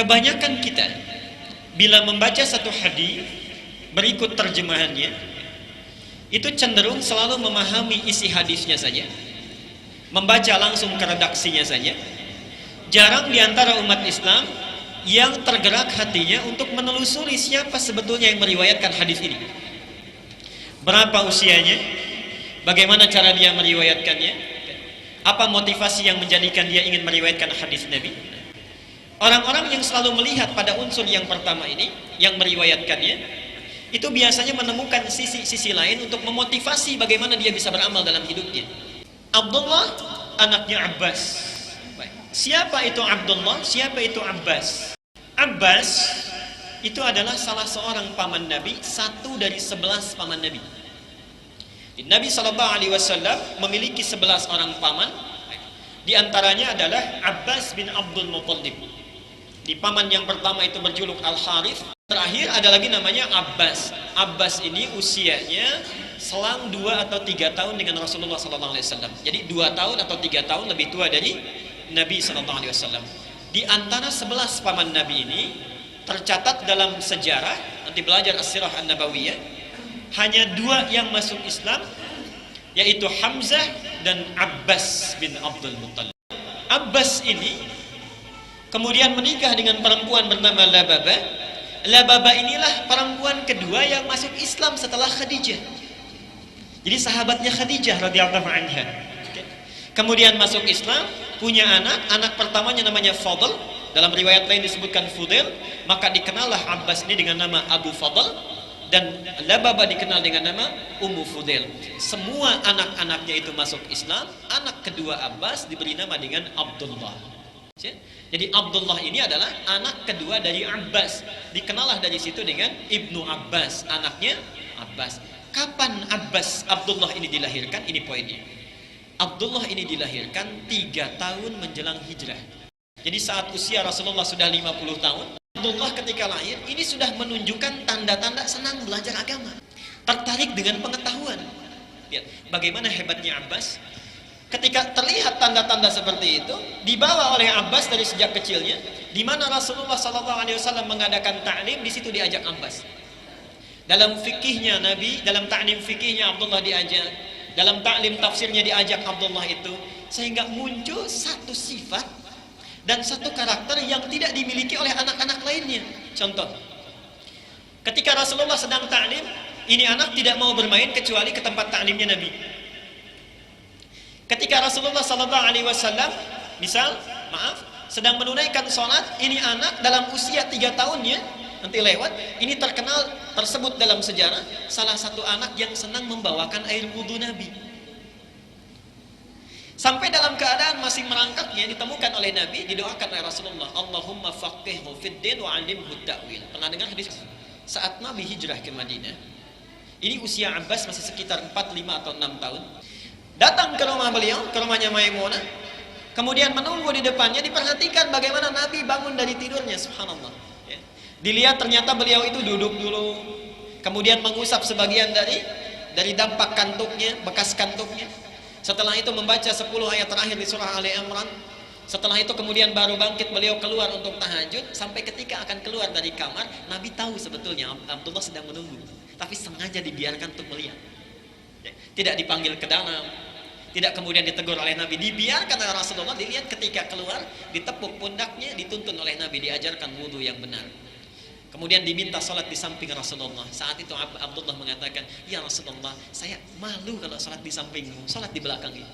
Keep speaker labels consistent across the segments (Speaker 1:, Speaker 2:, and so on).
Speaker 1: Kebanyakan kita bila membaca satu hadis berikut terjemahannya, itu cenderung selalu memahami isi hadisnya saja, membaca langsung ke redaksinya saja. Jarang diantara umat Islam yang tergerak hatinya untuk menelusuri siapa sebetulnya yang meriwayatkan hadis ini. Berapa usianya? Bagaimana cara dia meriwayatkannya? Apa motivasi yang menjadikan dia ingin meriwayatkan hadis Nabi? Orang-orang yang selalu melihat pada unsur yang pertama ini, yang meriwayatkannya, itu biasanya menemukan sisi-sisi lain untuk memotivasi bagaimana dia bisa beramal dalam hidupnya. Abdullah, anaknya Abbas. Siapa itu Abdullah? Siapa itu Abbas? Abbas itu adalah salah seorang paman Nabi, satu dari 11 paman Nabi. Nabi SAW memiliki 11 orang paman. Di antaranya adalah Abbas bin Abdul Muttalib. Di paman yang pertama itu berjuluk Al-Harith. Terakhir ada lagi namanya Abbas. Abbas ini usianya selang 2 atau 3 tahun dengan Rasulullah SAW. Jadi 2 tahun atau 3 tahun lebih tua dari Nabi SAW. Di antara 11 paman Nabi ini tercatat dalam sejarah, nanti belajar As-Sirah An-Nabawiyah, hanya 2 yang masuk Islam, yaitu Hamzah dan Abbas bin Abdul Muttalib. Abbas ini kemudian menikah dengan perempuan bernama Lababa. Lababa inilah perempuan kedua yang masuk Islam setelah Khadijah. Jadi sahabatnya Khadijah radhiyallahu anha. Kemudian masuk Islam, punya anak pertamanya namanya Fadl, dalam riwayat lain disebutkan Fudail, maka dikenallah Abbas ini dengan nama Abu Fadl, dan Lababa dikenal dengan nama Ummu Fudail. Semua anak-anaknya itu masuk Islam. Anak kedua Abbas diberi nama dengan Abdullah. Jadi Abdullah ini adalah anak kedua dari Abbas. Dikenallah dari situ dengan Ibnu Abbas, anaknya Abbas. Kapan Abdullah ini dilahirkan? Ini poinnya. Abdullah ini dilahirkan 3 tahun menjelang hijrah. Jadi saat usia Rasulullah sudah 50 tahun, Abdullah ketika lahir ini sudah menunjukkan tanda-tanda senang belajar agama, tertarik dengan pengetahuan. Lihat bagaimana hebatnya Abbas. Ketika terlihat tanda-tanda seperti itu, dibawa oleh Abbas dari sejak kecilnya, di mana Rasulullah SAW mengadakan ta'lim, di situ diajak Abbas. Dalam fikihnya Nabi, dalam ta'lim fikihnya Abdullah diajak. Dalam ta'lim tafsirnya diajak Abdullah itu, sehingga muncul satu sifat dan satu karakter yang tidak dimiliki oleh anak-anak lainnya. Contoh, ketika Rasulullah sedang ta'lim, ini anak tidak mau bermain kecuali ke tempat ta'limnya Nabi. Ketika Rasulullah SAW sedang menunaikan sholat, ini anak dalam usia 3 tahunnya nanti lewat, ini tersebut dalam sejarah salah satu anak yang senang membawakan air wudhu Nabi. Sampai dalam keadaan masih merangkaknya ditemukan oleh Nabi, didoakan oleh Rasulullah, Allahumma faqihhu fid din wa 'allimhu ta'wil. Pernah dengar hadis? Saat Nabi hijrah ke Madinah, ini usia Abbas masih sekitar 4, 5 atau 6 tahun. Datang ke rumah beliau, ke rumahnya Maimunah, kemudian menunggu di depannya, diperhatikan bagaimana Nabi bangun dari tidurnya, subhanallah. Dilihat ternyata beliau itu duduk dulu, kemudian mengusap sebagian dari dampak kantuknya, bekas kantuknya. Setelah itu membaca 10 ayat terakhir di surah Ali Imran. Setelah itu kemudian baru bangkit beliau keluar untuk tahajud. Sampai ketika akan keluar dari kamar, Nabi tahu sebetulnya Abdullah sedang menunggu, tapi sengaja dibiarkan untuk melihat. Tidak dipanggil ke dalam, tidak kemudian ditegur oleh Nabi, dibiarkan oleh Rasulullah. Dilihat ketika keluar, ditepuk pundaknya, dituntun oleh Nabi, diajarkan wudhu yang benar. Kemudian diminta sholat di samping Rasulullah. Saat itu Abdullah mengatakan, ya Rasulullah, saya malu kalau sholat di sampingmu, sholat di belakang ini.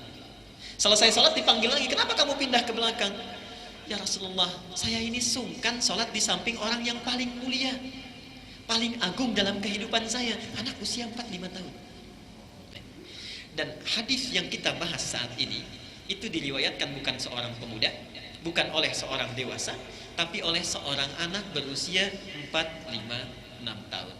Speaker 1: Selesai sholat dipanggil lagi, kenapa kamu pindah ke belakang? Ya Rasulullah, saya ini sungkan sholat di samping orang yang paling mulia, paling agung dalam kehidupan saya, anak usia 4-5 tahun. Dan hadis yang kita bahas saat ini, itu diriwayatkan bukan seorang pemuda, bukan oleh seorang dewasa, tapi oleh seorang anak berusia 4, 5, 6 tahun.